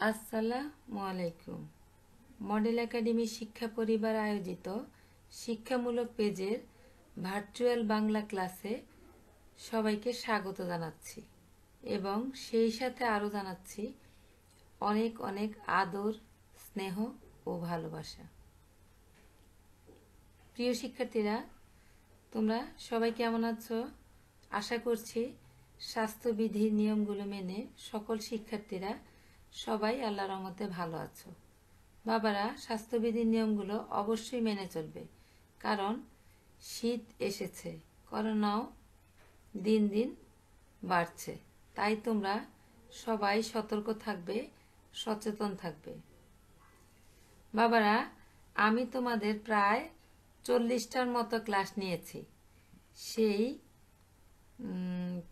আসসালামু আলাইকুম। Model academy শিক্ষা পরিবার আয়োজিত শিক্ষামূলক পেজের ভার্চুয়াল বাংলা ক্লাসে সবাইকে স্বাগত জানাচ্ছি এবং সেই সাথে আরও জানাচ্ছি অনেক অনেক আদর, স্নেহ ও ভালোবাসা। প্রিয় শিক্ষার্থীরা, তোমরা সবাই কেমন আছো? আশা করছি স্বাস্থ্যবিধির নিয়মগুলো মেনে সকল শিক্ষার্থীরা সবাই আল্লাহর রহমতে ভালো আছো। বাবারা, স্বাস্থ্যবিধির নিয়মগুলো অবশ্যই মেনে চলবে, কারণ শীত এসেছে, করোনাও দিন দিন বাড়ছে। তাই তোমরা সবাই সতর্ক থাকবে, সচেতন থাকবে। বাবারা, আমি তোমাদের প্রায় 40টার মতো ক্লাস নিয়েছি। সেই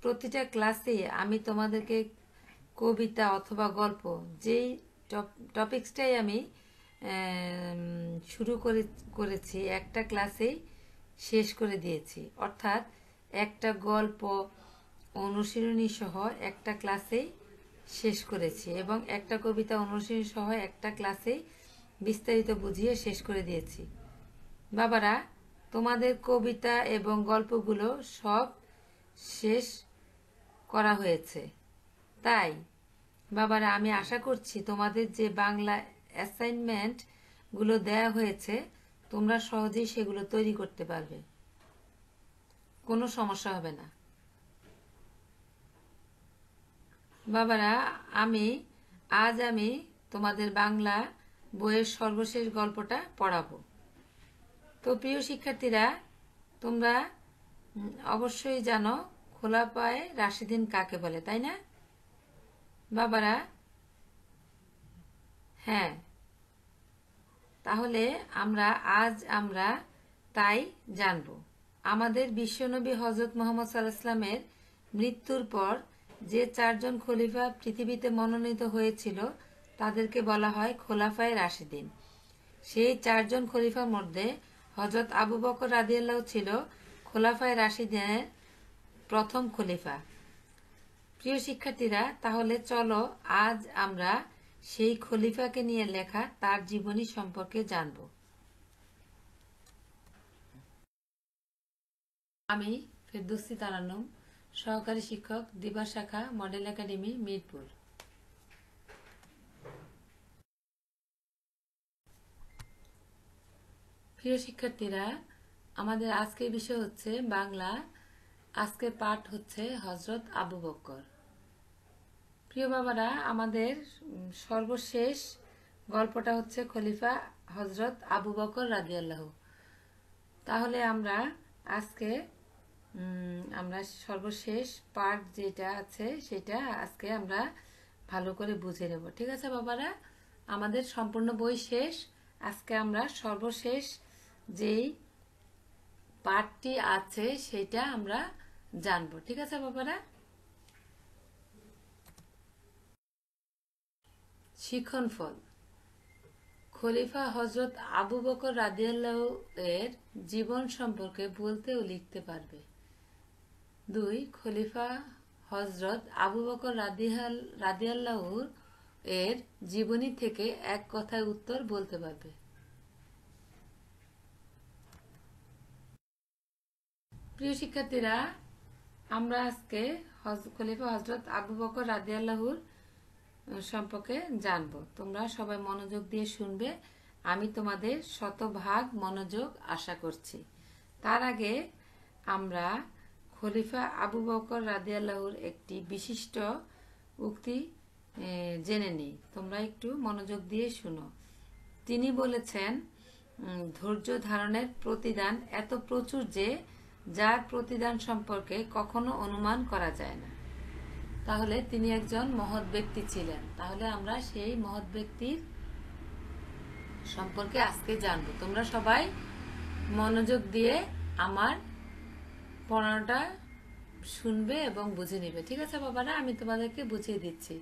প্রতিটা ক্লাসে আমি তোমাদেরকে কবিতা অথবা গল্প, যেই টপিক্সটাই আমি শুরু করেছি একটা ক্লাসেই শেষ করে দিয়েছি। অর্থাৎ একটা গল্প অনুশীলনী সহ একটা ক্লাসেই শেষ করেছি এবং একটা কবিতা অনুশীলনী সহ একটা ক্লাসেই বিস্তারিত বুঝিয়ে শেষ করে দিয়েছি। বাবারা, তোমাদের কবিতা এবং গল্পগুলো সব শেষ করা হয়েছে। তাই বাবারা, আমি আশা করছি তোমাদের যে বাংলা অ্যাসাইনমেন্টগুলো দেয়া হয়েছে তোমরা সহজেই সেগুলো তৈরি করতে পারবে, কোনো সমস্যা হবে না। বাবারা, আজ আমি তোমাদের বাংলা বইয়ের সর্বশেষ গল্পটা পড়াবো। তো প্রিয় শিক্ষার্থীরা, তোমরা অবশ্যই জানো খোলা পায়ে রাশিদিন কাকে বলে, তাই না বাবারা? হ্যাঁ, তাহলে আজ আমরা তাই জানব। আমাদের বিশ্বনবী হযরত মুহাম্মদ সাল্লাল্লাহু আলাইহি ওয়াসাল্লামের মৃত্যুর পর যে 4জন খলিফা পৃথিবীতে মনোনীত হয়েছিল তাদেরকে বলা হয় খোলাফায়ে রাশিদিন। সেই 4জন খলিফার মধ্যে হযরত আবু বকর রাদিয়াল্লাহু ছিল খোলাফায়ে রাশিদিনের প্রথম খলিফা। প্রিয় শিক্ষার্থীরা, তাহলে চলো আজ আমরা সেই খলিফাকে নিয়ে লেখা তার জীবনী সম্পর্কে জানব। আমি ফেরদৌসী তারান্নুম, সহকারী শিক্ষক, দিবা শাখা, মডেল একাডেমি, মিরপুর। প্রিয় শিক্ষার্থীরা, আমাদের আজকের বিষয় হচ্ছে বাংলা। আজকের পাঠ হচ্ছে হযরত আবু বকর। প্রিয় বাবারা, আমাদের সর্বশেষ গল্পটা হচ্ছে খলিফা হযরত আবু বকর রাদিয়াল্লাহু। তাহলে আজকে আমরা সর্বশেষ পার্ট যেটা আছে সেটা আজকে আমরা ভালো করে বুঝে নেব। ঠিক আছে বাবারা? আমাদের সম্পূর্ণ বই শেষ। আজকে আমরা সর্বশেষ যেই পার্টটি আছে সেটা আমরা জানব। ঠিক আছে বাবারা? শিক্ষণফল: খলিফা হযরত আবু বকর রাদিয়াল্লাহু এর জীবন সম্পর্কে বলতে ও লিখতে পারবে। 2. খলিফা হযরত আবু বকর রাদিয়াল্লাহু এর জীবনী থেকে এক কথায় উত্তর বলতে পারবে। প্রিয় শিক্ষার্থীরা, আমরা আজকে খলিফা হযরত আবু বকর রাদিয়াল্লাহুর সম্পর্কে জানব। তোমরা সবাই মনোযোগ দিয়ে শুনবে। আমি তোমাদের শতভাগ মনোযোগ আশা করছি। তার আগে আমরা খলিফা আবু বকর রাদিয়াল্লাহুর একটি বিশিষ্ট উক্তি জেনে নিই। তোমরা একটু মনোযোগ দিয়ে শুনো। তিনি বলেছেন, ধৈর্য ধারণের প্রতিদান এত প্রচুর যে যার প্রতিদান সম্পর্কে কখনো অনুমান করা যায় না। তাহলে তিনি একজন মহৎ ব্যক্তি ছিলেন। তাহলে আমরা সেই মহৎ ব্যক্তির সম্পর্কে আজকে জানবো। তোমরা সবাই মনোযোগ দিয়ে আমার পড়ানোটা শুনবে এবং বুঝে নিবে। ঠিক আছে বাবারা? আমি তোমাদেরকে বুঝিয়ে দিচ্ছি।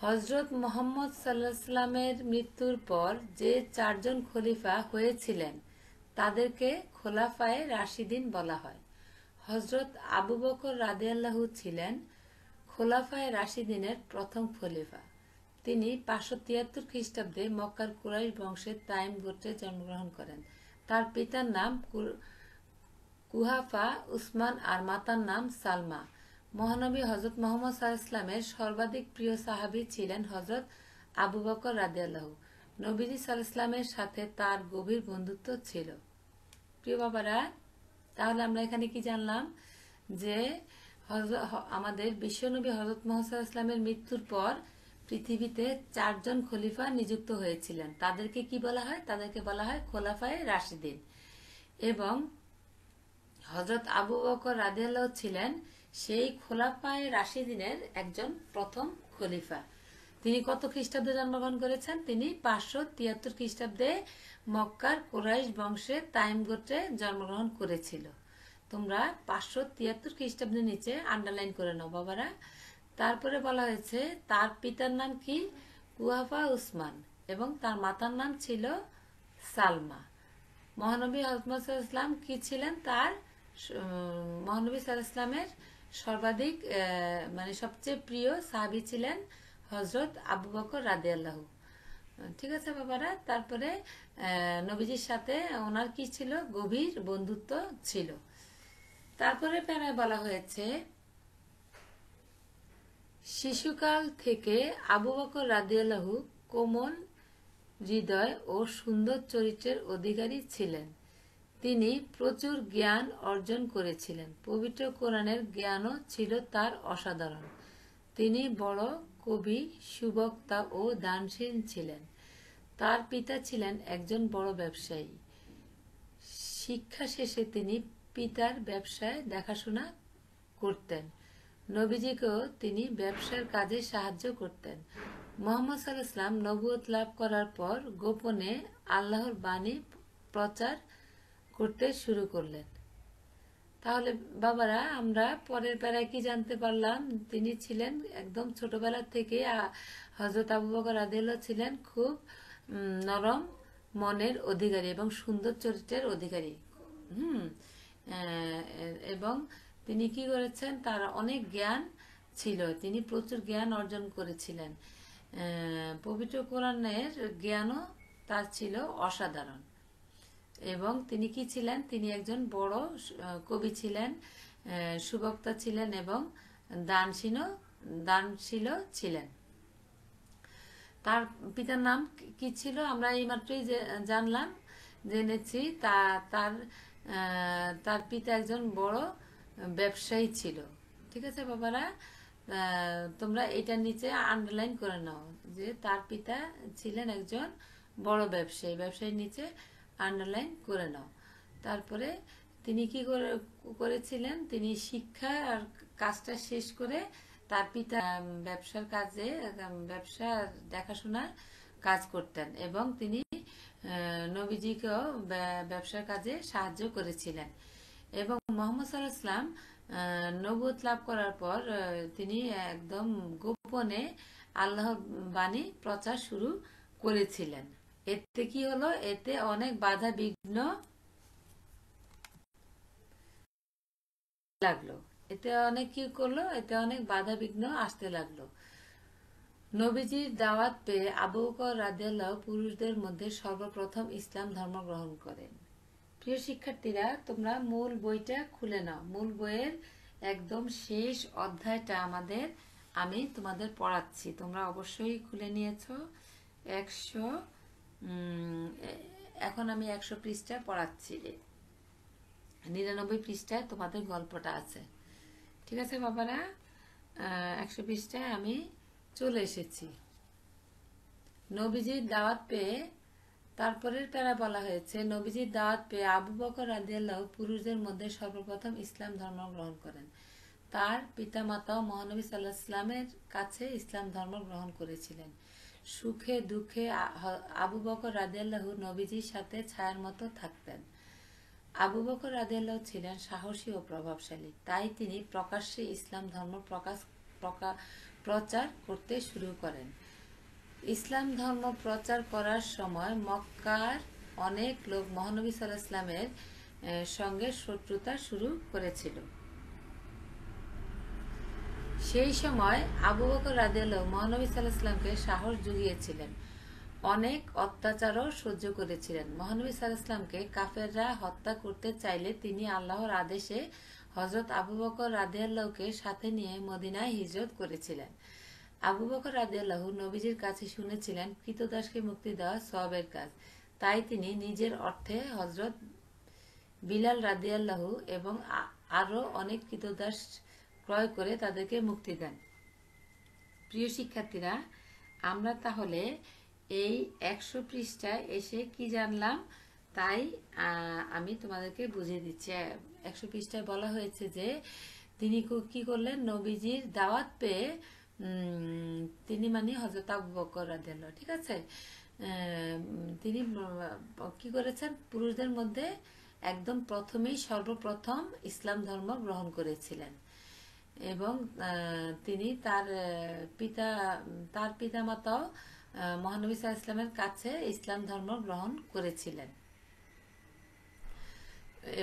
হযরত মুহাম্মদ সাল্লাল্লাহু আলাইহি ওয়াসাল্লামের মৃত্যুর পর যে 4জন খলিফা হয়েছিলেন তাদেরকে খোলাফায়ে রাশিদিন বলা হয়। হযরত আবু বকর রাদিয়াল্লাহু ছিলেন খোলাফায়ে রাশিদিনের প্রথম খলিফা। তিনি 573 খ্রিস্টাব্দে মক্কার কুরাইশ বংশের তাইম গোত্রে জন্মগ্রহণ করেন। তার পিতার নাম কুহাফা উসমান আর মাতার নাম সালমা। মহানবী হজরত মোহাম্মদ সাল্লাল্লাহু আলাইহি ওয়াসাল্লামের সর্বাধিক প্রিয় সাহাবী ছিলেন হজরত আবু বকর রাদিয়াল্লাহু। নবীজি সাল্লাল্লাহু আলাইহি ওয়াসাল্লামের সাথে তার গভীর বন্ধুত্ব ছিল। প্রিয় বাবারা, তাহলে আমরা এখানে কি জানলাম যে আমাদের বিশ্বনবী হজরত মুহাম্মদ সাল্লাল্লাহু আলাইহি ওয়াসাল্লামের মৃত্যুর পর পৃথিবীতে 4 জন খলিফা নিযুক্ত হয়েছিলেন। তাদেরকে কি বলা হয়? তাদেরকে বলা হয় খোলাফায়ে রাশিদিন। এবং হযরত আবু বকর রাদিয়াল্লাহু ছিলেন সেই খোলাফায়ে রাশিদিনের একজন প্রথম খলিফা। তিনি কত খ্রিস্টাব্দে জন্মগ্রহণ করেছেন? তিনি 573 খ্রিস্টাব্দে মক্কার কুরাইশ বংশে তাইম গোত্রে জন্মগ্রহণ করেছিল। তোমরা 573 খ্রিস্টাব্দের নিচে আন্ডারলাইন করে নাও বাবারা। তারপরে বলা হয়েছে তার পিতার নাম কি? কুহাফা উসমান এবং তার মাতার নাম ছিল সালমা। মহানবী হযরত মুহাম্মদ সাল্লাল্লাহু আলাইহি ওয়াসাল্লাম কি ছিলেন? তার মহানবী সাল্লাল্লাহু আলাইহি ওয়াসাল্লামের সর্বাধিক মানে সবচেয়ে প্রিয় সাহাবী ছিলেন হযরত আবু বকর রাদিয়াল্লাহু। ঠিক আছে বাবারা। তারপরে নবীজির সাথে ওনার কি ছিল? গভীর বন্ধুত্ব ছিল। তারপরে প্যারায় বলা হয়েছে শিশুকাল থেকে আবু বকর রাদিয়াল্লাহু কোমল হৃদয় ও সুন্দর চরিত্রের অধিকারী ছিলেন। তিনি প্রচুর জ্ঞান অর্জন করেছিলেন। পবিত্র কোরআনের জ্ঞানও ছিল তার অসাধারণ। তিনি বড় কবি, সুবক্তা ও দানশীল ছিলেন। তার পিতা ছিলেন একজন বড় ব্যবসায়ী। শিক্ষা শেষে তিনি পিতার ব্যবসায় দেখাশোনা করতেন। নবীজিকেও তিনি ব্যবসার কাজে সাহায্য করতেন। মুহাম্মদ সাল্লাল্লাহু আলাইহি ওয়াসাল্লাম নবুয়ত লাভ করার পর গোপনে আল্লাহর বাণী প্রচার করতে শুরু করলেন। তাহলে বাবারা, আমরা পরের প্যারায় কি জানতে পারলাম? তিনি ছিলেন একদম ছোটবেলা থেকে হযরত আবু বকর রাদিয়াল্লাহু ছিলেন খুব নরম মনের অধিকারী এবং সুন্দর চরিত্রের অধিকারী। এবং তিনি কি করেছেন? তার অনেক জ্ঞান ছিল। তিনি প্রচুর জ্ঞান অর্জন করেছিলেন। পবিত্র কোরআনের জ্ঞানও তার ছিল অসাধারণ। এবং তিনি কি ছিলেন? তিনি একজন বড় কবি ছিলেন, সুবক্তা ছিলেন এবং দানশীল ছিলেন। তার পিতার নাম কি ছিল? আমরা এইমাত্রই জানলাম, জেনেছি। তার পিতা একজন বড় ব্যবসায়ী ছিল। ঠিক আছে বাবারা, তোমরা এটার নিচে আন্ডারলাইন করে নাও যে তার পিতা ছিলেন একজন বড় ব্যবসায়ী। ব্যবসায়ীর নিচে আন্ডারলাইন করে নাও। তারপরে তিনি কি করেছিলেন? তিনি শিক্ষা আর কাজটা শেষ করে তার পিতা ব্যবসা দেখাশোনার কাজ করতেন এবং তিনি নবীজিকেও ব্যবসার কাজে সাহায্য করেছিলেন। এবং মুহাম্মদ সাল্লাল্লাহু আলাইহি ওয়াসাল্লাম নবুয়ত লাভ করার পর তিনি একদম গোপনে আল্লাহর বাণী প্রচার শুরু করেছিলেন। এতে কি হলো? এতে অনেক বাধা বিঘ্ন লাগলো। এতে অনেক কি করলো? এতে অনেক বাধা বিঘ্ন আসতে লাগলো। নবীজির দাওয়াত পেয়ে আবু বকর রাদিয়াল্লাহু পুরুষদের মধ্যে সর্বপ্রথম ইসলাম ধর্ম গ্রহণ করেন। প্রিয় শিক্ষার্থীরা, তোমরা মূল বইটা খুলে নাও। মূল বইয়ের একদম শেষ অধ্যায়টা আমি তোমাদের পড়াচ্ছি। তোমরা অবশ্যই খুলে নিয়েছো। এখন আমি 100 পৃষ্ঠা পড়াচ্ছি। 99 পৃষ্ঠায় তোমাদের গল্পটা আছে। ঠিক আছে বাবারা, 100 পৃষ্ঠায় আমি চলে এসেছি। নবীজির দাওয়াত পেয়ে, তারপরের প্যারা বলা হয়েছে নবীজির দাওয়াত পেয়ে আবু বকর রাদিয়াল্লাহু পুরুষদের মধ্যে সর্বপ্রথম ইসলাম ধর্ম গ্রহণ করেন। তার পিতামাতাও মহানবী সাল্লাল্লাহু আলাইহি ওয়াসাল্লামের কাছে ইসলাম ধর্ম গ্রহণ করেছিলেন। সুখে দুঃখে আবু বকর রাদিয়াল্লাহু নবীজির সাথে ছায়ার মতো থাকতেন। আবু বকর রাদিয়াল্লাহু ছিলেন সাহসী ও প্রভাবশালী। তাই তিনি প্রকাশ্যে ইসলাম ধর্ম প্রচার করতে শুরু করেন। ইসলাম ধর্ম প্রচার করার সময় মক্কার অনেক লোক মহানবী সাল্লাল্লাহু আলাইহি ওয়াসাল্লামের সঙ্গে শত্রুতা শুরু করেছিল। সেই সময় আবু বকর রাদিয়াল্লাহু মহানবী সাল্লাল্লাহু আলাইহি ওয়াসাল্লামকে সাহস জুগিয়েছিলেন, অনেক অত্যাচারও সহ্য করেছিলেন। মহানবী সাল্লাল্লাহু আলাইহি ওয়াসাল্লামকে কাফেররা হত্যা করতে চাইলে তিনি আল্লাহর আদেশে হযরত আবু বকর রাদিয়াল্লাহুকে সাথে নিয়ে মদিনায় হিজরত করেছিলেন। আবু বকর রাদিয়াল্লাহু নবীজির কাছে শুনেছিলেন ক্রীতদাসকে মুক্তি দেওয়া সওয়াবের কাজ, তাই তিনি নিজের অর্থে হযরত বিলাল রাদিয়াল্লাহু এবং আরো অনেক ক্রীতদাস ক্রয় করে তাদেরকে মুক্তি দেন। প্রিয় শিক্ষার্থীরা, আমরা তাহলে এই 100 পৃষ্ঠায় এসে কি জানলাম তাই আমি তোমাদেরকে বুঝিয়ে দিচ্ছি। 100 পৃষ্ঠায় বলা হয়েছে যে তিনি কি করলেন, নবীজির দাওয়াত পেয়ে তিনি মানে হযরত আবু বকর রাদিয়াল্লাহু, ঠিক আছে, তিনি কি করেছেন, পুরুষদের মধ্যে একদম সর্বপ্রথম ইসলাম ধর্ম গ্রহণ করেছিলেন এবং তিনি তার পিতামাতাও মহানবী সাল্লাল্লাহু আলাইহি ওয়াসাল্লামের কাছে ইসলাম ধর্ম গ্রহণ করেছিলেন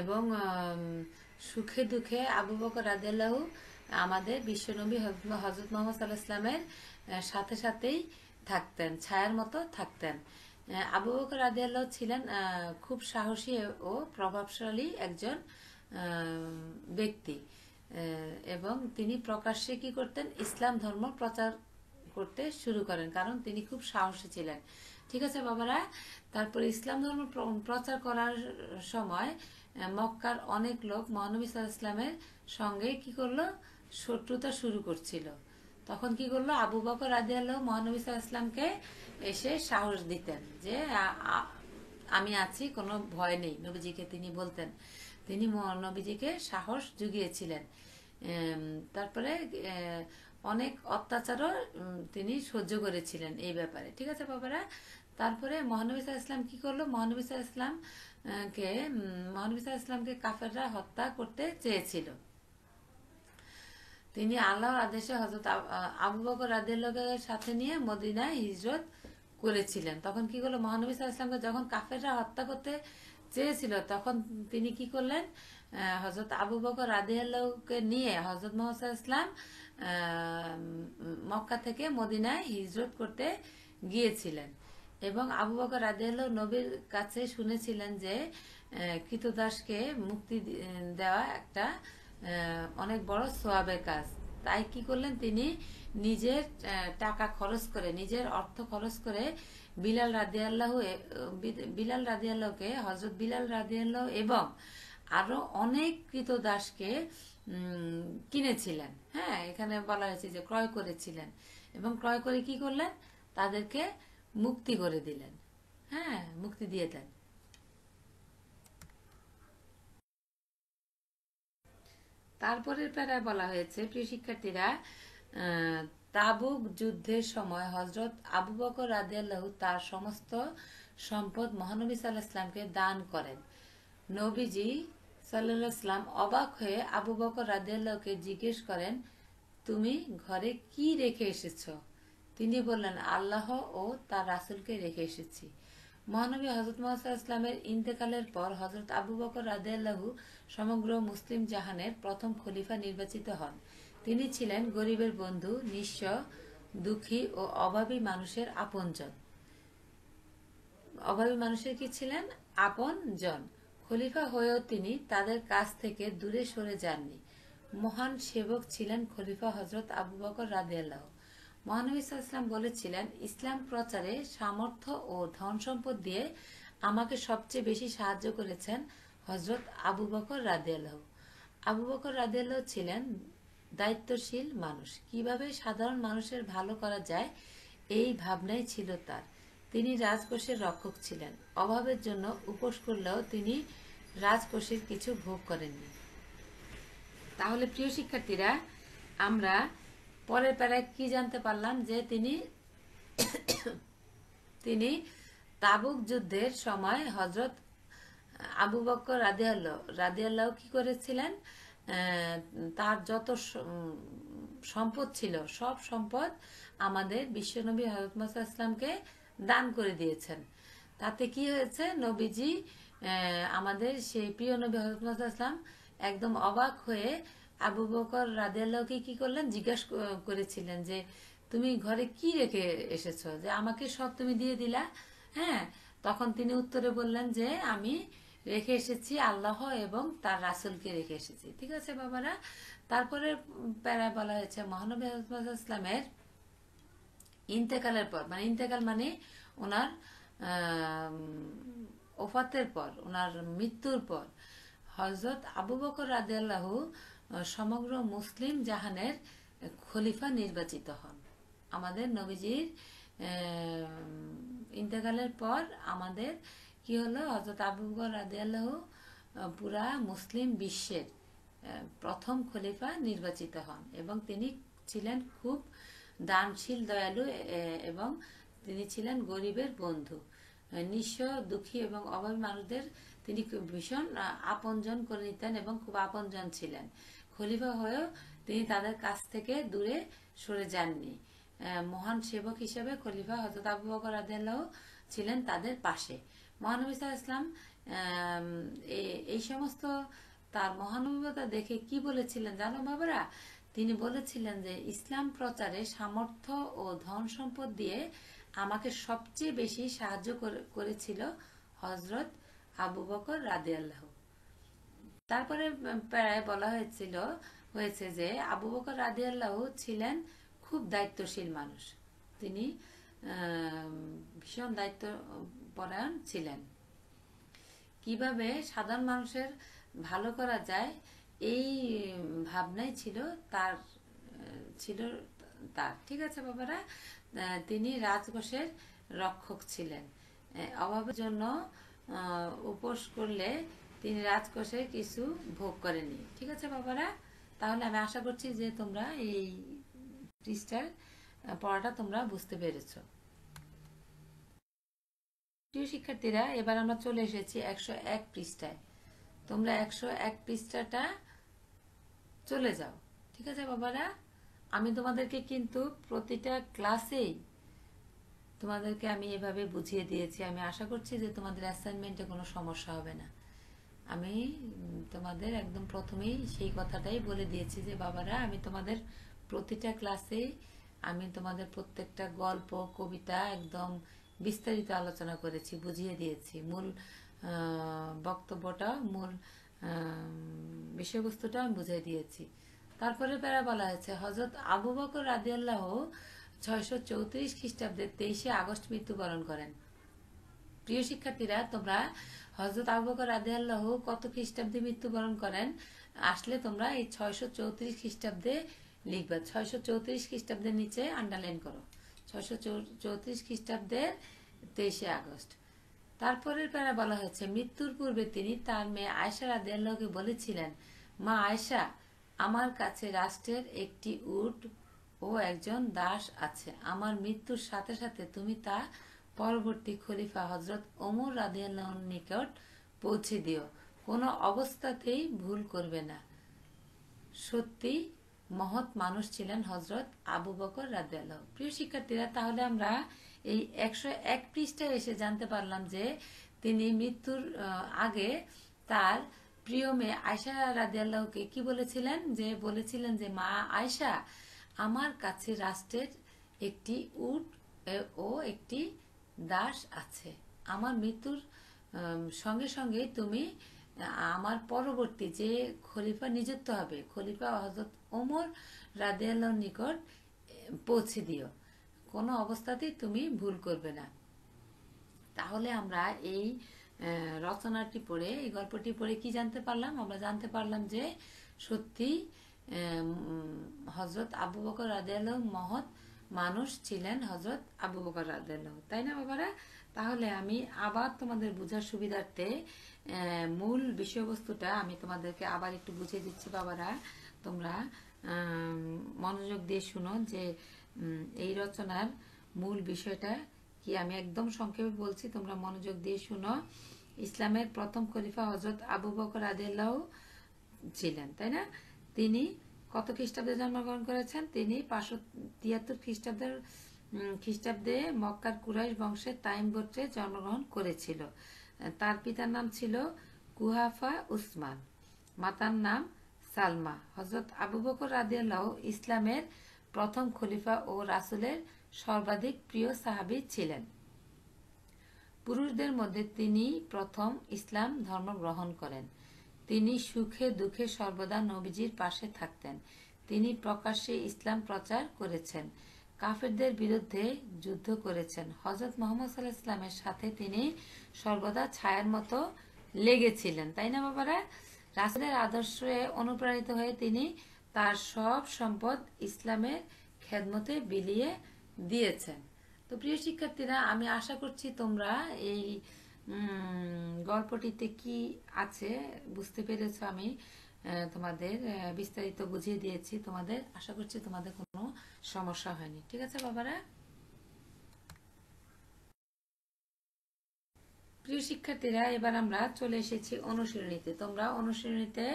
এবং সুখে দুঃখে আবু বকর রাদিয়াল্লাহু আমাদের বিশ্বনবী হযরত মুহাম্মদ সাল্লাল্লাহু আলাইহি ওয়াসাল্লামের সাথে সাথেই থাকতেন, ছায়ার মতো থাকতেন। আবু বকর রাদিয়াল্লাহু ছিলেন খুব সাহসী ও প্রভাবশালী একজন ব্যক্তি এবং তিনি প্রকাশ্যে কি করতেন, ইসলাম ধর্ম প্রচার করতে শুরু করেন, কারণ তিনি খুব সাহসী ছিলেন। ঠিক আছে বাবারা, তারপর ইসলাম ধর্ম প্রচার করার সময় মক্কার অনেক লোক মহানবী সাল্লাল্লাহু আলাইহি ওয়াসাল্লামের সঙ্গে কি করলো, শত্রুতা শুরু করছিল। তখন কি করলো, আবু বকর রাদিয়াল্লাহু মহানবী সাল্লাল্লাহু আলাইহি ওয়াসাল্লামকে এসে সাহস দিতেন যে আমি আছি, কোনো ভয় নেই। নবীজিকে তিনি বলতেন, তিনি নবীজিকে সাহস জুগিয়েছিলেন। তারপরে অনেক অত্যাচারও তিনি সহ্য করেছিলেন এই ব্যাপারে, ঠিক আছে বাবারা। তারপরে মহানবী সাল্লাল্লাহু আলাইহি ওয়াসাল্লাম কি করলো, মহানবী সাল্লাল্লাহু আলাইহি ওয়াসাল্লামকে কাফেররা হত্যা করতে চেয়েছিল। তিনি আল্লাহর আদেশে হযরত আবু বকর রাদিয়াল্লাহুকে সাথে নিয়ে মদিনায় হিজরত করেছিলেন। তখন কি করলো, মহানবী সাল্লাল্লাহু আলাইহি ওয়াসাল্লামকে যখন কাফেররা হত্যা করতে চেয়েছিল তখন তিনি কি করলেন, হযরত আবু বকর রাদিয়াল্লাহুকে নিয়ে হযরত মুহাম্মদ সাল্লাল্লাহু আলাইহি ওয়াসাল্লাম মক্কা থেকে মদিনায় হিজরত করতে গিয়েছিলেন এবং আবু বকর রাদিয়াল্লাহু নবীর কাছে শুনেছিলেন যে ক্রীতদাসকে মুক্তি দেওয়া একটা অনেক বড় সওয়াবের কাজ। তাই কি করলেন, তিনি নিজের টাকা খরচ করে, নিজের অর্থ খরচ করে বিলাল রাদিয়াল্লাহুকে হযরত বিলাল রাদিয়াল্লাহু এবং আরো অনেক ক্রীতদাসকে কিনেছিলেন। হ্যাঁ, এখানে বলা হয়েছে যে ক্রয় করেছিলেন এবং ক্রয় করে কি করলেন, তাদেরকে মুক্তি করে দিলেন। হ্যাঁ, মুক্তি দিয়ে দেন। তারপরের প্যারায় বলা হয়েছে, প্রিয় শিক্ষার্থীরা, তাবুক যুদ্ধের সময় হযরত আবু বকর রাদিয়াল্লাহু তার সমস্ত সম্পদ মহানবী সাল্লাল্লাহু আলাইহি ওয়াসাল্লামকে দান করেন। নবীজি সাল্লাল্লাহু আলাইহি ওয়াসাল্লাম অবাক হয়ে আবু বকর রাদিয়াল্লাহুকে জিজ্ঞেস করেন, তুমি ঘরে কি রেখে এসেছো? তিনি বললেন, আল্লাহ ও তার রাসূলকে রেখে এসেছি। মহানবী হযরত মুহাম্মদ সাল্লাল্লাহু আলাইহি ওয়াসাল্লামের ইন্তেকালের পর হযরত আবু বকর রাদিয়াল্লাহু সমগ্র মুসলিম জাহানের প্রথম খলিফা নির্বাচিত হন। তিনি ছিলেন গরিবের বন্ধু, নিঃস্ব, দুঃখী ও অভাবী মানুষের আপনজন। অভাবী মানুষের কি ছিলেন? আপনজন। খলিফা হয়েও তিনি তাদের কাছ থেকে দূরে সরে যাননি। মহান সেবক ছিলেন খলিফা হযরত আবু বকর রাদিয়াল্লাহু। মহানবী সাল্লাল্লাহু আলাইহি ওয়াসাল্লাম বলেছিলেন, ইসলাম প্রচারে সামর্থ্য ও ধন সম্পদ দিয়ে আমাকে সবচেয়ে বেশি সাহায্য করেছেন হযরত আবু বকর রাদিয়াল্লাহু। আবু বকর রাদিয়াল্লাহু ছিলেন দায়িত্বশীল মানুষ। কিভাবে সাধারণ মানুষের ভালো করা যায় এই ভাবনাই ছিল তার। তিনি রাজকোষের রক্ষক ছিলেন। অভাবের জন্য উপোস করলেও তিনি রাজকোষের কিছু ভোগ করেননি। তাহলে প্রিয় শিক্ষার্থীরা, আমরা পরের প্যারায় কি জানতে পারলাম, যে তিনি তাবুক যুদ্ধের সময় হযরত আবু বকর রাদিয়াল্লাহু কি করেছিলেন, তার যত সম্পদ ছিল সব সম্পদ আমাদের বিশ্বনবী হযরত মুহাম্মদ সাল্লাল্লাহু আলাইহি ওয়াসাল্লামকে দান করে দিয়েছেন। তাতে কি হয়েছে, নবীজি আমাদের সেই প্রিয় নবী হযরত মুহাম্মদ সাল্লাল্লাহু আলাইহি ওয়াসাল্লাম একদম অবাক হয়ে আবু বকর রাদিয়াল্লাহুকে কি করলেন, জিজ্ঞাসা করেছিলেন যে তুমি ঘরে কি রেখে এসেছো, যে আমাকে সব তুমি দিয়ে দিলা। হ্যাঁ, তখন তিনি উত্তরে বললেন যে আমি রেখে এসেছি আল্লাহ এবং তার রাসূলকে রেখে এসেছি। ঠিক আছে বাবারা। তারপরে প্যারায় বলা হয়েছে মহানবী হযরত ইসলামের ইন্তেকালের পর, মানে ইন্তেকাল মানে ওনার ওফাতের পর, ওনার মৃত্যুর পর হযরত আবু বকর রাদিয়াল্লাহু সমগ্র মুসলিম জাহানের খলিফা নির্বাচিত হন। আমাদের নবীজির ইন্তেকালের পর আমাদের কি হলো, হযরত আবু বকর রাদিয়াল্লাহু পুরা মুসলিম বিশ্বের প্রথম খলিফা নির্বাচিত হন এবং তিনি ছিলেন খুব দানশীল, দয়ালু এবং তিনি ছিলেন গরিবের বন্ধু। নিঃস্ব, দুঃখী এবং অভাবী মানুষদের তিনি ভীষণ আপনজন করে নিতেন এবং খুব আপনজন ছিলেন। খলিফা হয়েও তিনি তাদের কাছ থেকে দূরে সরে যাননি। মহান সেবক হিসেবে খলিফা হযরত আবু বকর রাদিয়াল্লাহু ছিলেন তাদের পাশে। মহানবী সাল্লাল্লাহু আলাইহি ওয়াসাল্লাম এই সমস্ত তার মহানুভবতা দেখে কি বলেছিলেন জানো বাবারা? তিনি বলেছিলেন যে ইসলাম প্রচারে সামর্থ্য ও ধন সম্পদ দিয়ে আমাকে সবচেয়ে বেশি সাহায্য করেছিল হযরত আবু বকর রাদিয়াল্লাহু। তারপরে প্রায় বলা হয়েছে যে আবু বকর রাদিয়াল্লাহু ছিলেন খুব দায়িত্বশীল মানুষ। তিনি ভীষণ দায়িত্বপরায়ণ ছিলেন। কিভাবে সাধারণ মানুষের ভালো করা যায় এই ভাবনাই ছিল তার। ঠিক আছে বাবারা। তিনি রাজকোষের রক্ষক ছিলেন। অভাবের জন্য উপোস করলে তিনি রাজকোষে কিছু ভোগ করেননি। ঠিক আছে বাবারা। তাহলে আমি আশা করছি যে তোমরা এই পৃষ্ঠার পড়াটা তোমরা বুঝতে পেরেছ। প্রিয় শিক্ষার্থীরা, এবার আমরা চলে এসেছি 101 পৃষ্ঠায়। তোমরা 101 পৃষ্ঠাটা চলে যাও। ঠিক আছে বাবারা। আমি তোমাদেরকে কিন্তু প্রতিটা ক্লাসেই তোমাদেরকে আমি এভাবে বুঝিয়ে দিয়েছি। আমি আশা করছি যে তোমাদের অ্যাসাইনমেন্টে কোনো সমস্যা হবে না। আমি তোমাদের একদম প্রথমেই সেই কথাটাই বলে দিয়েছি যে বাবারা, আমি তোমাদের প্রতিটা ক্লাসেই আমি তোমাদের প্রত্যেকটা গল্প, কবিতা একদম বিস্তারিত আলোচনা করেছি, বুঝিয়ে দিয়েছি। মূল বক্তব্যটা, মূল বিষয়বস্তুটা আমি বুঝিয়ে দিয়েছি। তারপরে প্যারা বলা হয়েছে হযরত আবু বকর রাদিয়াল্লাহু 634 খ্রিস্টাব্দে 23শে আগস্ট মৃত্যুবরণ করেন। প্রিয় শিক্ষার্থীরা, তোমরা হযরত আবু বকর রাদিয়াল্লাহু কত খ্রিস্টাব্দে মৃত্যুবরণ করেন আসলে তোমরা এই 634 খ্রিস্টাব্দে লিখবা। 634 খ্রিস্টাব্দের নিচে আন্ডারলাইন করো। 634 খ্রিস্টাব্দের 23শে আগস্ট। তারপরের প্যারা বলা হয়েছে মৃত্যুর পূর্বে তিনি তার মেয়ে আয়েশা রাদিয়াল্লাহুকে বলেছিলেন, মা আয়েশা, আমার কাছে রাষ্ট্রের একটি উট ও একজন দাস আছে। আমার মৃত্যুর সাথে সাথে তুমি তা পরবর্তী খলিফা হযরত ওমর রাদিয়াল্লাহুর নিকট পৌঁছে দিও। কোনো অবস্থাতেই ভুল করবে না। সত্যি মহৎ মানুষ ছিলেন হযরত আবু বকর রাদিয়াল্লাহু। প্রিয় শিক্ষার্থীরা, তাহলে আমরা এই 101 পৃষ্ঠায় এসে জানতে পারলাম যে তিনি মৃত্যুর আগে তার প্রিয় মেয়ে আয়েশা রাদিয়াল্লাহুকে কি বলেছিলেন, যে মা আয়েশা, আমার কাছে রাষ্ট্রের একটি উট ও একটি দাস আছে। আমার মৃত্যুর সঙ্গে সঙ্গে তুমি আমার পরবর্তী যে খলিফা নিযুক্ত হবে, খলিফা হযরত ওমর রাদিয়াল্লাহুর নিকট পৌঁছে দিও। কোনো অবস্থাতেই তুমি ভুল করবে না। তাহলে আমরা এই রচনাটি পড়ে, এই গল্পটি পড়ে কি জানতে পারলাম? আমরা জানতে পারলাম যে সত্যি হযরত আবু বকর রাদিয়াল্লাহু মহৎ মানুষ ছিলেন, হযরত আবু বকর রাদিয়াল্লাহু। তাই না বাবারা? তাহলে আমি আবার তোমাদের বোঝার সুবিধার্থে মূল বিষয়বস্তুটা আমি তোমাদেরকে আবার একটু বুঝিয়ে দিচ্ছি বাবারা। তোমরা মনোযোগ দিয়ে শুনো যে এই রচনার মূল বিষয়টা কি। আমি একদম সংক্ষেপে বলছি, তোমরা মনোযোগ দিয়ে শুনো। ইসলামের প্রথম খলিফা হযরত আবু বকর রাদিয়াল্লাহু ছিলেন, তাই না? তিনি কত খ্রিস্টাব্দে জন্মগ্রহণ করেছেন? তিনি 573 খ্রিস্টাব্দে মক্কার কুরাইশ বংশের তাইম গোত্রে জন্মগ্রহণ করেছিল। তার পিতার নাম ছিল কুহাফা উসমান, মাতার নাম সালমা। হযরত আবু বকর রাদিয়াল্লাহু ইসলামের প্রথম খলিফা ও রাসূলের সর্বাধিক প্রিয় সাহাবী ছিলেন। পুরুষদের মধ্যে তিনি প্রথম ইসলাম ধর্ম গ্রহণ করেন। তিনি সুখে দুঃখে সর্বদা নবীজির পাশে থাকতেন। তিনি প্রকাশ্যে ইসলাম প্রচার করেছেন, কাফেরদের বিরুদ্ধে যুদ্ধ করেছেন। হযরত মুহাম্মদ সাল্লাল্লাহু আলাইহি ওয়াসাল্লামের সাথে তিনি সর্বদা ছায়ার মতো লেগেছিলেন, তাই না বাবারা? রাসূলের আদর্শে অনুপ্রাণিত হয়ে তিনি তার সব সম্পদ ইসলামের খেদমতে বিলিয়ে দিয়েছেন। তো প্রিয় শিক্ষার্থীরা, আমি আশা করছি তোমরা এই গল্পটিতে কি আছে বুঝতে পেরেছো। আমি তোমাদের বিস্তারিত বুঝিয়ে দিয়েছি। তোমাদের আশা করছি তোমাদের কোনো সমস্যা হয়নি। ঠিক আছে বাবারা? প্রিয় শিক্ষার্থীরা, এবার আমরা চলে এসেছি অনুশীলনীতে। তোমরা অনুশীলনীতে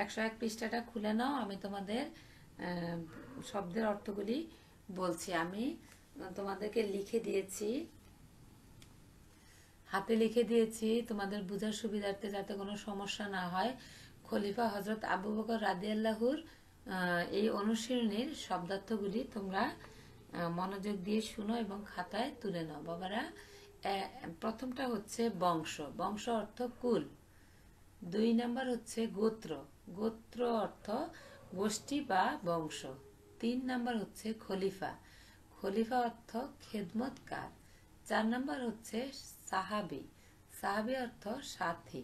101 পৃষ্ঠাটা খুলে নাও। আমি তোমাদের শব্দের অর্থগুলি বলছি। আমি তোমাদেরকে লিখে দিয়েছি, হাতে লিখে দিয়েছি তোমাদের বোঝার সুবিধার্থে, যাতে কোনো সমস্যা না হয়। খলিফা হযরত আবু বকর রাদিয়াল্লাহুর এই অনুশীলনীর শব্দার্থগুলি তোমরা মনোযোগ দিয়ে শুনো এবং খাতায় তুলে নাও বাবারা। প্রথমটা হচ্ছে বংশ। বংশ অর্থ কুল। 2 নাম্বার হচ্ছে গোত্র। গোত্র অর্থ গোষ্ঠী বা বংশ। 3 নাম্বার হচ্ছে খলিফা। খলিফা অর্থ খেদমতকার। 4 নাম্বার হচ্ছে সাহাবী। সাহাবী অর্থ সাথী।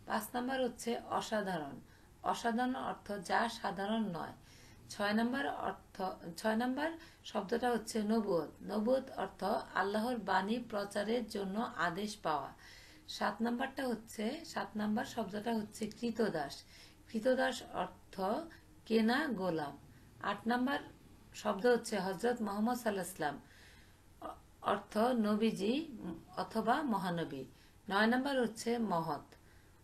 5 নাম্বার হচ্ছে অসাধারণ। অসাধারণ অর্থ যা সাধারণ নয়। 6 নাম্বার শব্দটা হচ্ছে নবুয়ত। নবুয়ত অর্থ আল্লাহর বাণী প্রচারের জন্য আদেশ পাওয়া। 7 নাম্বার শব্দটা হচ্ছে কৃতদাস। কৃতদাস অর্থ কেনা গোলাম। 8 নাম্বার শব্দ হচ্ছে হযরত মুহাম্মদ সাল্লাল্লাহু আলাইহি ওয়াসাল্লাম, অর্থ নবীজি অথবা মহানবী। 9 নাম্বার হচ্ছে মহৎ।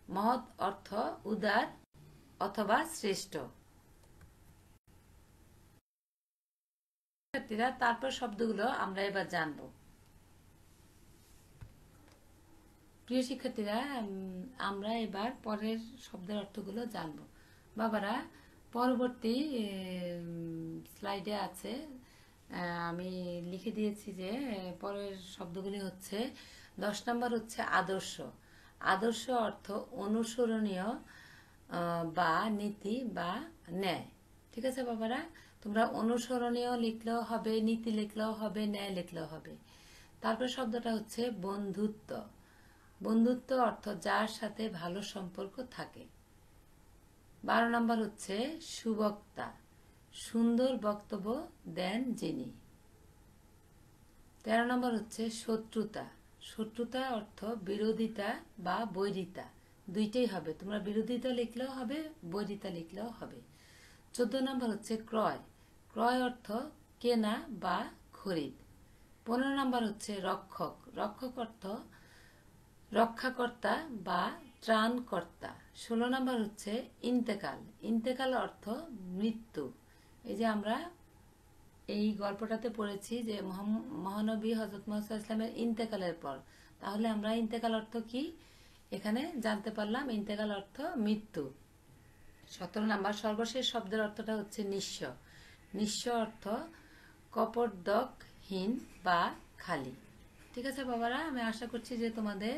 মহৎ অর্থ উদার অথবা শ্রেষ্ঠ। তারপর শব্দগুলো আমরা এবার জানবো। প্রিয় শিক্ষার্থীরা, আমরা এবার পরের শব্দের অর্থগুলো জানবো বাবারা। পরবর্তী স্লাইডে আছে, আমি লিখে দিয়েছি যে পরের শব্দগুলি হচ্ছে 10 নাম্বার হচ্ছে আদর্শ। আদর্শ অর্থ অনুসরণীয় বা নীতি বা ন্যায়। ঠিক আছে বাবারা? তোমরা অনুসরণীয় লিখলেও হবে, নীতি লিখলেও হবে, ন্যায় লিখলেও হবে। তারপর শব্দটা হচ্ছে বন্ধুত্ব। বন্ধুত্ব অর্থ যার সাথে ভালো সম্পর্ক থাকে। 12 নাম্বার হচ্ছে সুবক্তা। সুন্দর বক্তব্য দেন যিনি। 13 নম্বর হচ্ছে শত্রুতা। শত্রুতা অর্থ বিরোধিতা বা বৈরিতা, দুইটাই হবে। তোমরা বিরোধিতা লিখলেও হবে, বৈরিতা লিখলেও হবে। 14 নম্বর হচ্ছে ক্রয়। ক্রয় অর্থ কেনা বা খরিদ। 15 নম্বর হচ্ছে রক্ষক। রক্ষক অর্থ রক্ষাকর্তা বা ত্রাণকর্তা। 16 নম্বর হচ্ছে ইন্তেকাল। ইন্তেকাল অর্থ মৃত্যু। এই যে আমরা এই গল্পটাতে পড়েছি যে মহানবী হযরত মুহাম্মদ সাল্লাল্লাহু আলাইহি ওয়াসাল্লামের ইন্তেকালের পর, তাহলে আমরা ইন্তেকাল অর্থ কি এখানে জানতে পারলাম। ইন্তেকাল অর্থ মৃত্যু। 17 নাম্বার সর্বশেষ শব্দের অর্থটা হচ্ছে নিঃস্ব। নিঃস্ব অর্থ কপর্দকহীন বা খালি। ঠিক আছে বাবারা? আমি আশা করছি যে তোমাদের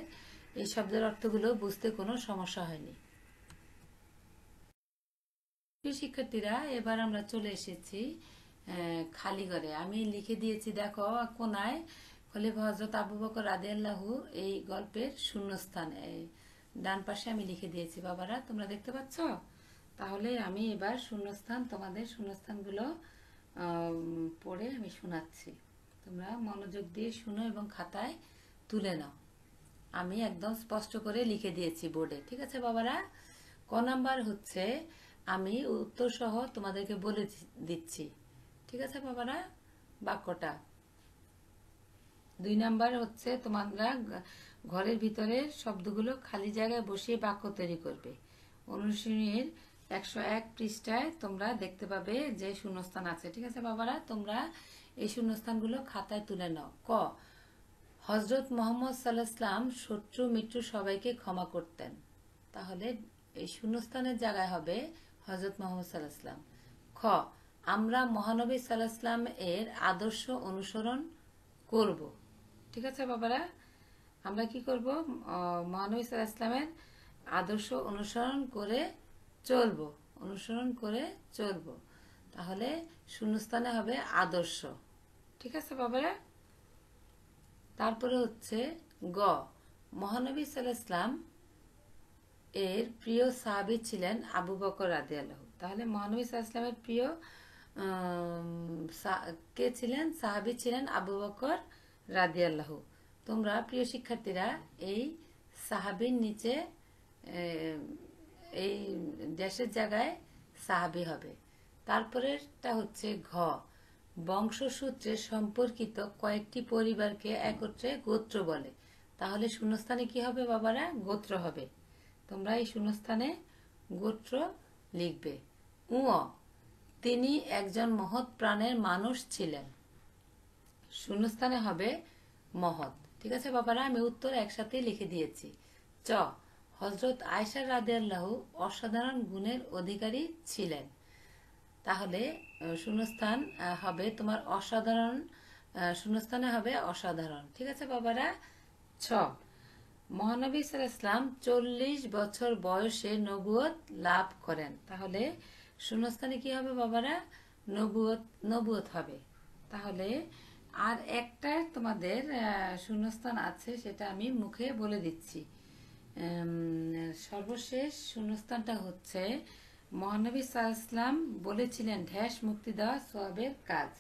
এই শব্দের অর্থগুলো বুঝতে কোনো সমস্যা হয়নি। শিক্ষার্থীরা, এবার আমরা চলে এসেছি খালি ঘরে। আমি লিখে দিয়েছি, দেখো কোনায় খলিফা হযরত আবু বকর রাদিয়াল্লাহু এই গল্পের শূন্যস্থান ডান পাশে আমি লিখে দিয়েছি বাবারা, তোমরা দেখতে পাচ্ছ? তাহলে আমি এবার শূন্যস্থান, তোমাদের শূন্যস্থানগুলো পড়ে আমি শোনাচ্ছি। তোমরা মনোযোগ দিয়ে শুনো এবং খাতায় তুলে নাও। আমি একদম স্পষ্ট করে লিখে দিয়েছি বোর্ডে। ঠিক আছে বাবারা? ক নাম্বার হচ্ছে আমি উত্তর সহ তোমাদেরকে বলে দিচ্ছি। ঠিক আছে বাবারা? বাক্যটা 2 নাম্বার হচ্ছে তোমরা ঘরের ভিতরের শব্দগুলো খালি জায়গায় বসিয়ে বাক্য তৈরি করবে। অনুশীলনীর 101 পৃষ্ঠায় তোমরা দেখতে পাবে যে শূন্যস্থান আছে। ঠিক আছে বাবারা? তোমরা এই শূন্যস্থানগুলো খাতায় তুলে নাও। ক, হযরত মুহাম্মদ সাল্লাল্লাহু আলাইহি ওয়াসাল্লাম শত্রু মিত্র সবাইকে ক্ষমা করতেন। তাহলে এই শূন্যস্থানের জায়গায় হবে হযরত মুহাম্মদ সাল্লাল্লাহু আলাইহি ওয়াসাল্লাম। খ, আমরা মহানবী সাল্লাল্লাহু আলাইহি ওয়াসাল্লাম এর আদর্শ অনুসরণ করব। ঠিক আছে বাবারা, আমরা কি করব? মহানবী সাল্লাল্লাহু আলাইহি ওয়াসাল্লামের আদর্শ অনুসরণ করে চলবো। তাহলে শূন্যস্থানে হবে আদর্শ। ঠিক আছে বাবারা। তারপরে হচ্ছে গ, মহানবী সাল্লাল্লাহু আলাইহি ওয়াসাল্লাম এর প্রিয় সাহাবী ছিলেন আবু বকর রাদিয়াল্লাহু। তাহলে মহানবী সাল্লাল্লাহু আলাইহি ওয়াসাল্লামের প্রিয় কে ছিলেন? সাহাবী ছিলেন আবু বকর রাদিয়াল্লাহু। তোমরা প্রিয় শিক্ষার্থীরা এই সাহাবীর নিচে এই দেশের জায়গায় সাহাবী হবে। তারপরেরটা হচ্ছে ঘ, বংশসূত্রে সম্পর্কিত কয়েকটি পরিবারকে একত্রে গোত্র বলে। তাহলে শূন্যস্থানে কি হবে বাবারা? গোত্র হবে। তোমরা এই শূন্যস্থানে গোত্র লিখবে। উ, তিনি একজন মহৎ প্রাণের মানুষ ছিলেন। শূন্যস্থানে হবে মহৎ। ঠিক আছে বাবারা, আমি উত্তর একসাথে লিখে দিয়েছি। চ, হযরত আয়েশা রাদিয়াল্লাহু অসাধারণ গুণের অধিকারী ছিলেন। তাহলে শূন্যস্থান হবে তোমার অসাধারণ, শূন্যস্থানে হবে অসাধারণ। ঠিক আছে বাবারা। ছ, মহানবী সাল্লাল্লাহু আলাইহি ওয়াসাল্লাম 40 বছর বয়সে নবুয়ত লাভ করেন। তাহলে শূন্যস্থানে কি হবে বাবারা? নবুয়ত হবে। তাহলে আর একটা তোমাদের শূন্যস্থান আছে, সেটা আমি মুখে বলে দিচ্ছি। সর্বশেষ শূন্যস্থানটা হচ্ছে মহানবী সাল্লাল্লাহু আলাইহি ওয়াসাল্লাম বলেছিলেন ঢ্যাস মুক্তি দেওয়া সওয়াবের কাজ।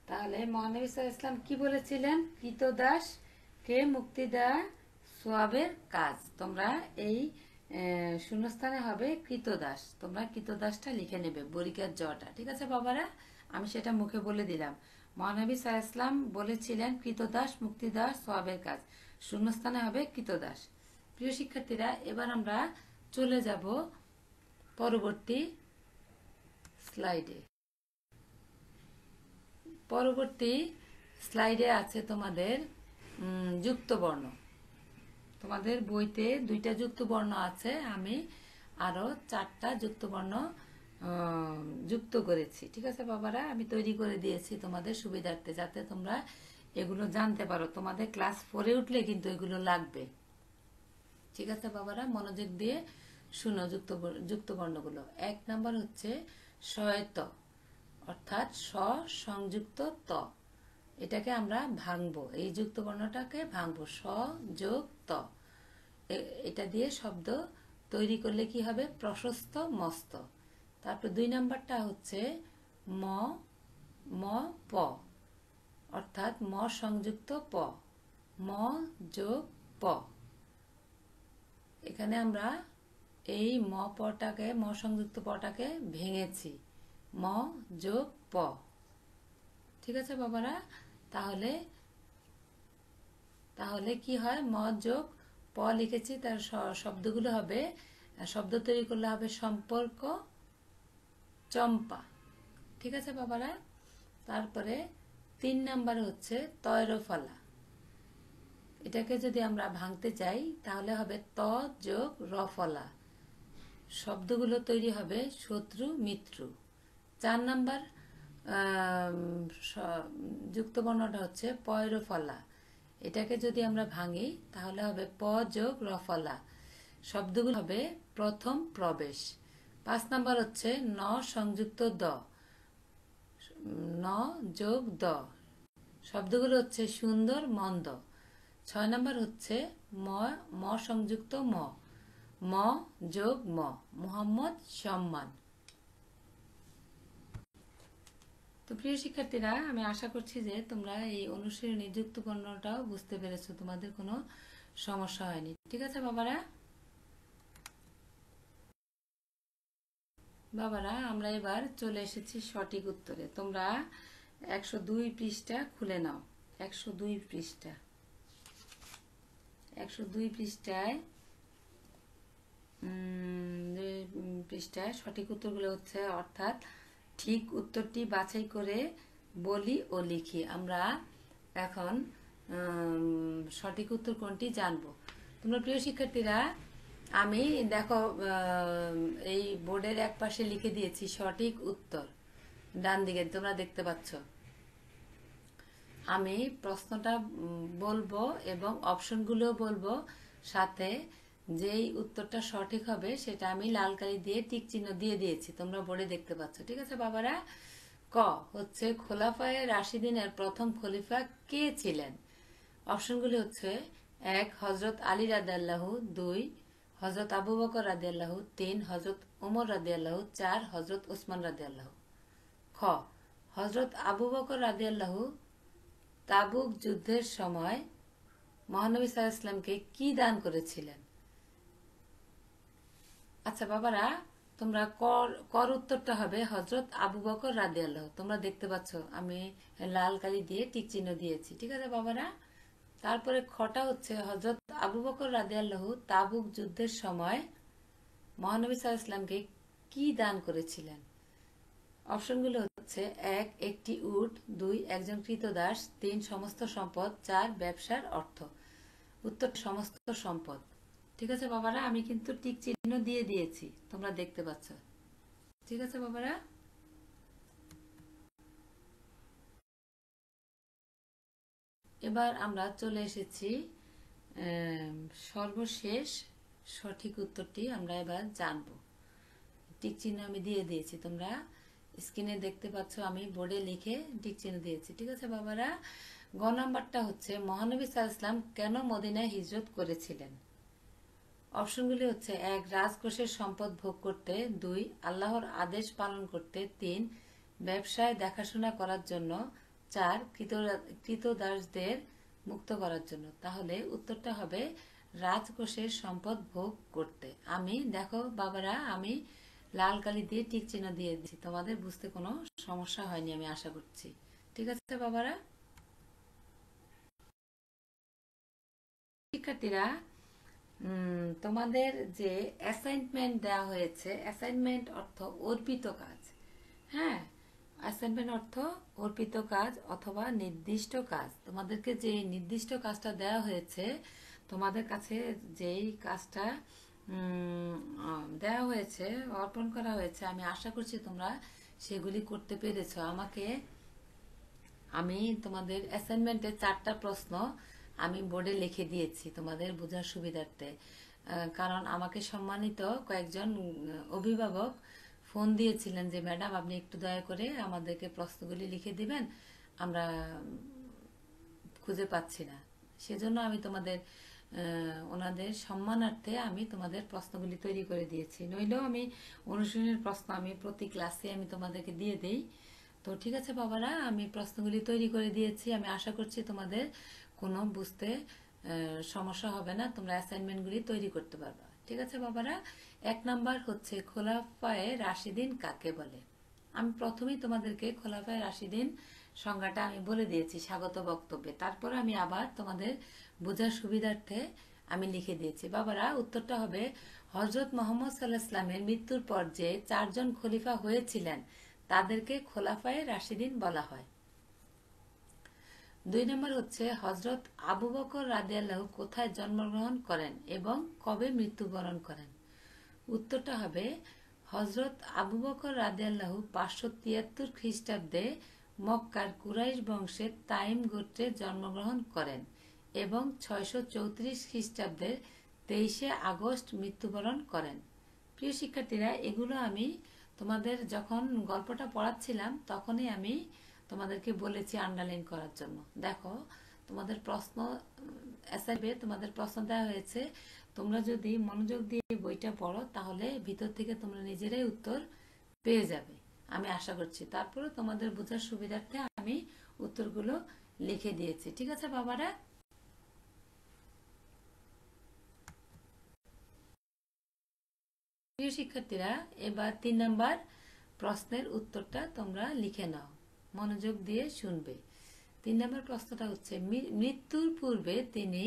তাহলে মহানবী সাল্লাল্লাহু আলাইহি ওয়াসাল্লাম কি বলেছিলেন? কৃতদাস কে মুক্তি দেওয়া সওয়াবের কাজ। তোমরা এই শূন্যস্থানে হবে কৃতদাস। তোমরা কৃতদাসটা লিখে নেবে, বরিকার জটা। ঠিক আছে বাবারা, আমি সেটা মুখে বলে দিলাম। মহানবী সাল্লাল্লাহু আলাইহি ওয়াসাল্লাম বলেছিলেন কৃতদাস মুক্তি দেওয়া সওয়াবের কাজ। শূন্যস্থানে হবে কৃতদাস। প্রিয় শিক্ষার্থীরা, এবার আমরা চলে যাব পরবর্তী স্লাইডে। পরবর্তী স্লাইডে আছে তোমাদের যুক্ত বর্ণ। তোমাদের বইতে 2টা যুক্ত বর্ণ আছে, আমি আরো 4টা যুক্ত বর্ণ যুক্ত করেছি। ঠিক আছে বাবারা, আমি তৈরি করে দিয়েছি তোমাদের সুবিধার্থে, যাতে তোমরা এগুলো জানতে পারো। তোমাদের ক্লাস 4-এ উঠলে কিন্তু এগুলো লাগবে। ঠিক আছে বাবারা, মনোযোগ দিয়ে শুনো যুক্ত বর্ণগুলো। 1 নাম্বার হচ্ছে সয়ত, অর্থাৎ স সংযুক্ত ত। এটাকে আমরা ভাঙবো, এই যুক্ত বর্ণটাকে ভাঙবো, স যোগ ত। এটা দিয়ে শব্দ তৈরি করলে কি হবে? প্রশস্ত মস্ত। তারপর 2 নাম্বারটা হচ্ছে ম ম প, অর্থাৎ ম সংযুক্ত প, ম যোগ প। এখানে আমরা এই ম পটাকে, ম সংযুক্ত পটাকে ভেঙেছি, ম যোগ প। ঠিক আছে বাবারা, তাহলে কি হয়? ম যোগ প লিখেছি, তার শব্দগুলো হবে, শব্দ তৈরি করলে হবে সম্পর্ক চম্পা। ঠিক আছে বাবারা। তারপরে 3 নাম্বার হচ্ছে তয়রফলা। এটাকে যদি আমরা ভাঙতে চাই তাহলে হবে ত যোগ রফলা। শব্দগুলো তৈরি হবে শত্রু মিত্র। 4 নাম্বার যুক্ত বর্ণটা হচ্ছে পয়রফলা। এটাকে যদি আমরা ভাঙি তাহলে হবে প যোগ রফলা। শব্দগুলো হবে প্রথম প্রবেশ। 5 নাম্বার হচ্ছে ন সংযুক্ত দ, ন যোগ দ। শব্দগুলো হচ্ছে সুন্দর মন্দ। 6 নাম্বার হচ্ছে ম সংযুক্ত ম, ম যোগ ম, মুহাম্মদ সম্মান। তো প্রিয় শিক্ষার্থীরা, আমি আশা করছি যে তোমরা এই অনুশীলনী যুক্ত বর্ণটাও বুঝতে পেরেছো, তোমাদের কোনো সমস্যা হয়নি। ঠিক আছে বাবারা। আমরা এবার চলে এসেছি সঠিক উত্তরে। তোমরা 102 পৃষ্ঠা খুলে নাও। 102 পৃষ্ঠা, 102 পৃষ্ঠায় সঠিক উত্তরগুলো হচ্ছে, অর্থাৎ ঠিক উত্তরটি বাছাই করে বলি ও লিখি। আমরা এখন সঠিক উত্তর কোনটি জানবো। তোমরা প্রিয় শিক্ষার্থীরা আমি দেখো এই বোর্ডের এক পাশে লিখে দিয়েছি সঠিক উত্তর, ডান দিকে তোমরা দেখতে পাচ্ছ। আমি প্রশ্নটা বলবো এবং অপশনগুলো বলবো, সাথে যেই উত্তরটা সঠিক হবে সেটা আমি লাল কালি দিয়ে টিক চিহ্ন দিয়ে দিয়েছি, তোমরা বোর্ডে দেখতে পাচ্ছ। ঠিক আছে বাবারা? ক হচ্ছে খোলাফায়ে রাশিদিনের প্রথম খলিফা কে ছিলেন? অপশনগুলি হচ্ছে: 1 হজরত আলী রাদিয়াল্লাহু, 2 হজরত আবু বকর রাদিয়াল্লাহু, 3 হজরত ওমর রাদিয়াল্লাহু, 4 হজরত ওসমান রাদিয়াল্লাহু। খ হজরত আবু বকর রাদিয়াল্লাহু তাবুক যুদ্ধের সময় মহানবী সাল্লাল্লাহু আলাইহি ওয়াসাল্লামকে কি দান করেছিলেন? আচ্ছা বাবারা, তোমরা কর উত্তরটা হবে হজরত আবু বকর রাদিয়াল্লাহু। তোমরা দেখতে পাচ্ছ আমি লাল কালি দিয়ে টিক চিহ্ন দিয়েছি। ঠিক আছে বাবারা? তারপরে খটা হচ্ছে হজরত আবু বকর রাদিয়াল্লাহু তাবুক যুদ্ধের সময় মহানবী সাল্লাল্লাহু আলাইহি ওয়াসাল্লামকে কি দান করেছিলেন? অপশনগুলো হচ্ছে: 1 একটি উট, 2 একজন কৃতদাস, 3 সমস্ত সম্পদ, 4 ব্যবসার অর্থ। উত্তর সমস্ত সম্পদ। ঠিক আছে বাবারা? আমি কিন্তু টিক চিহ্ন দিয়ে দিয়েছি, তোমরা দেখতে পাচ্ছ। ঠিক আছে বাবারা? এবার আমরা চলে এসেছি সর্বশেষ সঠিক উত্তরটি আমরা এবার জানব। টিক চিহ্ন আমি দিয়ে দিয়েছি, তোমরা স্ক্রিনে দেখতে পাচ্ছ, আমি বোর্ডে লিখে টিক চিহ্ন দিয়েছি। ঠিক আছে বাবারা? গ নাম্বারটা হচ্ছে মহানবী সাল্লাল্লাহু আলাইহি ওয়াসাল্লাম কেন মদিনায় হিজরত করেছিলেন? অপশনগুলি হচ্ছে: 1 রাজকোষের সম্পদ ভোগ করতে, 2 আল্লাহর আদেশ পালন করতে, 3 ব্যবসায় দেখাশোনা করার জন্য, 4 কৃতদাসদের মুক্ত করার জন্য। তাহলে উত্তরটা হবে রাজকোষের সম্পদ ভোগ করতে। আমি দেখো বাবারা, আমি লাল কালি দিয়ে টিক চিহ্ন দিয়ে দিচ্ছি, তোমাদের বুঝতে কোনো সমস্যা হয়নি আমি আশা করছি। ঠিক আছে বাবারা? শিক্ষার্থীরা, তোমাদের যে অ্যাসাইনমেন্ট দেওয়া হয়েছে, অ্যাসাইনমেন্ট অর্থ অর্পিত কাজ। হ্যাঁ, অ্যাসাইনমেন্ট অর্থ অর্পিত কাজ অথবা নির্দিষ্ট কাজ। তোমাদেরকে যে নির্দিষ্ট কাজটা দেওয়া হয়েছে, তোমাদের কাছে যেই কাজটা দেওয়া হয়েছে, অর্পণ করা হয়েছে, আমি আশা করছি তোমরা সেগুলি করতে পেরেছো। আমি তোমাদের অ্যাসাইনমেন্টের 4টা প্রশ্ন আমি বোর্ডে লিখে দিয়েছি তোমাদের বোঝার সুবিধার্থে। কারণ আমাকে সম্মানিত কয়েকজন অভিভাবক ফোন দিয়েছিলেন যে ম্যাডাম আপনি একটু দয়া করে আমাদেরকে প্রশ্নগুলি লিখে দিবেন, আমরা খুঁজে পাচ্ছি না। সেজন্য আমি তোমাদের ওনাদের সম্মানার্থে আমি তোমাদের প্রশ্নগুলি তৈরি করে দিয়েছি। নইলেও আমি অনুশীলনের প্রশ্ন আমি প্রতি ক্লাসে আমি তোমাদেরকে দিয়ে দেই। তো ঠিক আছে বাবারা, আমি প্রশ্নগুলি তৈরি করে দিয়েছি। আমি আশা করছি তোমাদের কোনো বুঝতে সমস্যা হবে না, তোমরা অ্যাসাইনমেন্টগুলি তৈরি করতে পারবা। ঠিক আছে বাবারা? 1 নাম্বার হচ্ছে খোলাফায়ে রাশিদিন কাকে বলে? আমি প্রথমেই তোমাদেরকে খোলাফায়ে রাশিদিন সংজ্ঞাটা আমি বলে দিয়েছি স্বাগত বক্তব্যে। তারপর আমি আবার তোমাদের বোঝার সুবিধার্থে আমি লিখে দিয়েছি। বাবারা, উত্তরটা হবে হযরত মুহাম্মদ সাল্লাল্লাহু আলাইহি ওয়াসাল্লামের মৃত্যুর পর যে 4 জন খলিফা হয়েছিলেন তাদেরকে খোলাফায়ে রাশিদিন বলা হয়। 2 নম্বর হচ্ছে হযরত আবু বকর রাদিয়াল্লাহু কোথায় জন্মগ্রহণ করেন এবং কবে মৃত্যুবরণ করেন? উত্তরটা হবে হযরত আবু বকর রাদিয়াল্লাহু 573 খ্রিস্টাব্দে মক্কার কুরাইশ বংশের তাইম গোত্রে জন্মগ্রহণ করেন এবং 634 খ্রিস্টাব্দের 23শে আগস্ট মৃত্যুবরণ করেন। প্রিয় শিক্ষার্থীরা, এগুলো আমি তোমাদের যখন গল্পটা পড়াচ্ছিলাম তখনই আমি তোমাদেরকে বলেছি আন্ডারলাইন করার জন্য। দেখো, তোমাদের প্রশ্ন অ্যাসাইনমেন্টে তোমাদের প্রশ্ন দেওয়া হয়েছে, তোমরা যদি মনোযোগ দিয়ে বইটা পড়ো তাহলে ভিতর থেকে তোমরা নিজেরাই উত্তর পেয়ে যাবে আমি আশা করছি। তারপরে তোমাদের বোঝার সুবিধার্থে আমি উত্তরগুলো লিখে দিয়েছি। ঠিক আছে বাবারা? প্রিয় শিক্ষার্থীরা, এবার 3 নাম্বার প্রশ্নের উত্তরটা তোমরা লিখে নাও, মনোযোগ দিয়ে শুনবে। 3 নম্বর প্রশ্নটা হচ্ছে মৃত্যুর পূর্বে তিনি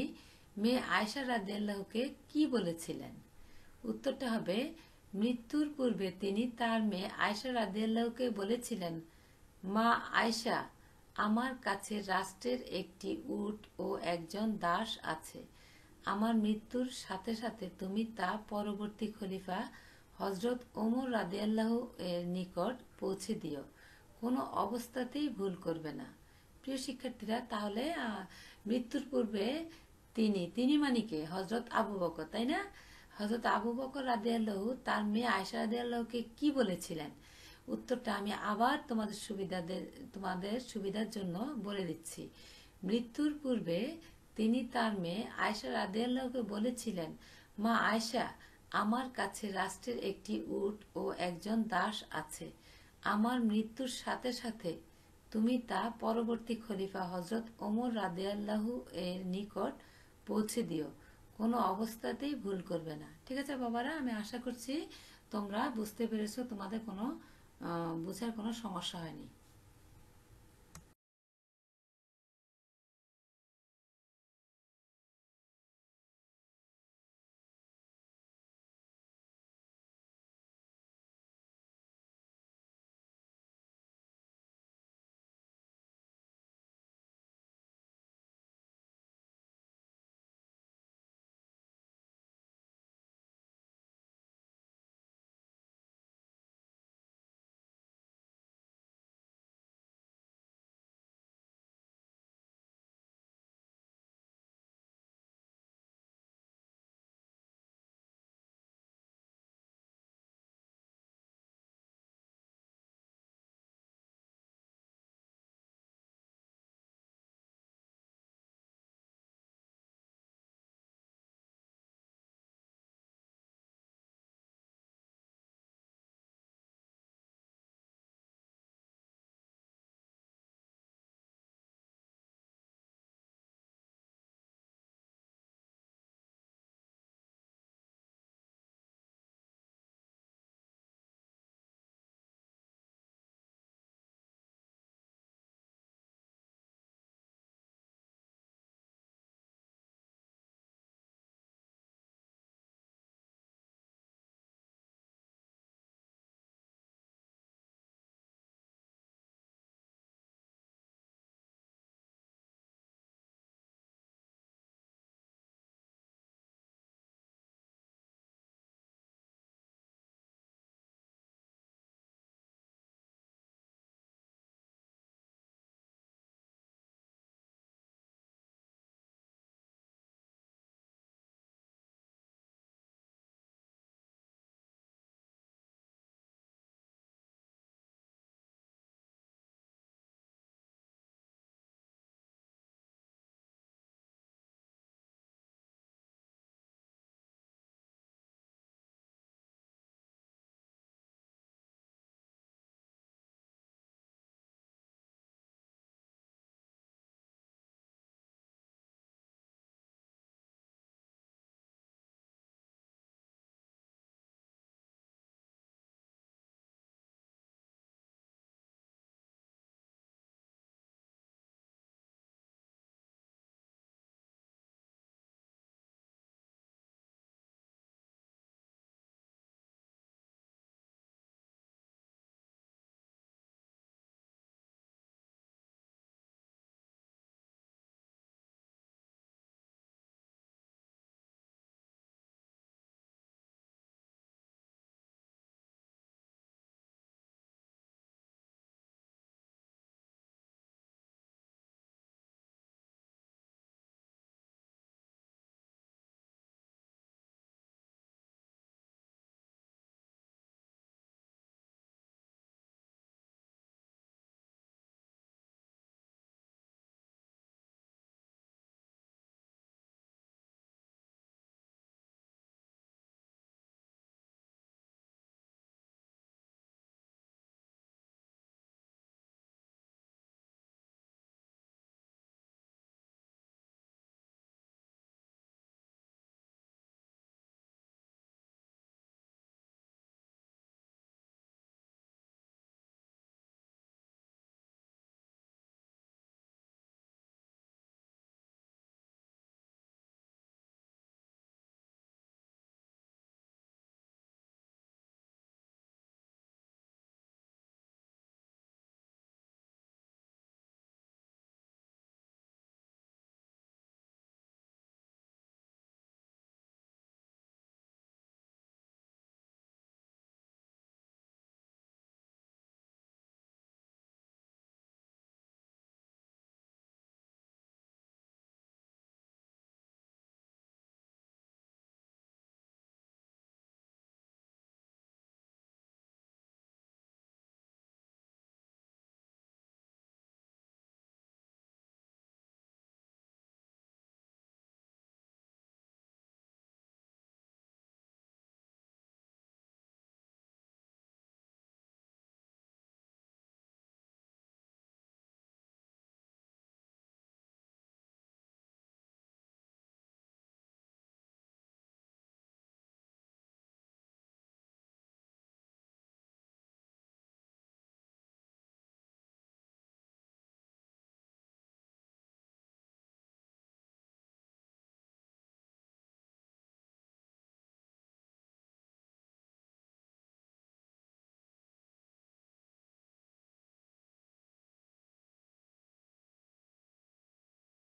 মেয়ে আয়েশা রাদিয়াল্লাহুকে কি বলেছিলেন? উত্তরটা হবে মৃত্যুর পূর্বে তিনি তার মেয়ে আয়েশা রাদিয়াল্লাহুকে বলেছিলেন, মা আয়েশা, আমার কাছে রাষ্ট্রের একটি উট ও একজন দাস আছে, আমার মৃত্যুর সাথে সাথে তুমি তা পরবর্তী খলিফা হজরত ওমর রাদিয়াল্লাহু এর নিকট পৌঁছে দিও, কোনো অবস্থাতেই ভুল করবে না। প্রিয় শিক্ষার্থীরা, তাহলে মৃত্যুর পূর্বে তিনি মানে কে? হজরত আবু বকর, তাই না? হজরত আবু বকর রাদিয়াল্লাহু তার মেয়ে আয়েশা রাদিয়াল্লাহুকে কি বলেছিলেন? উত্তরটা আমি আবার তোমাদের সুবিধার জন্য বলে দিচ্ছি। মৃত্যুর পূর্বে তিনি তার মেয়ে আয়েশা রাদিয়াল্লাহুকে বলেছিলেন, মা আয়েশা, আমার কাছে রাষ্ট্রের একটি উট ও একজন দাস আছে। আমার মৃত্যুর সাথে সাথে তুমি তা পরবর্তী খলিফা হজরত ওমর রাদিয়াল্লাহু এর নিকট পৌঁছে দিও, কোনো অবস্থাতেই ভুল করবে না। ঠিক আছে বাবারা, আমি আশা করছি তোমরা বুঝতে পেরেছো, তোমাদের কোনো বোঝার কোনো সমস্যা হয়নি।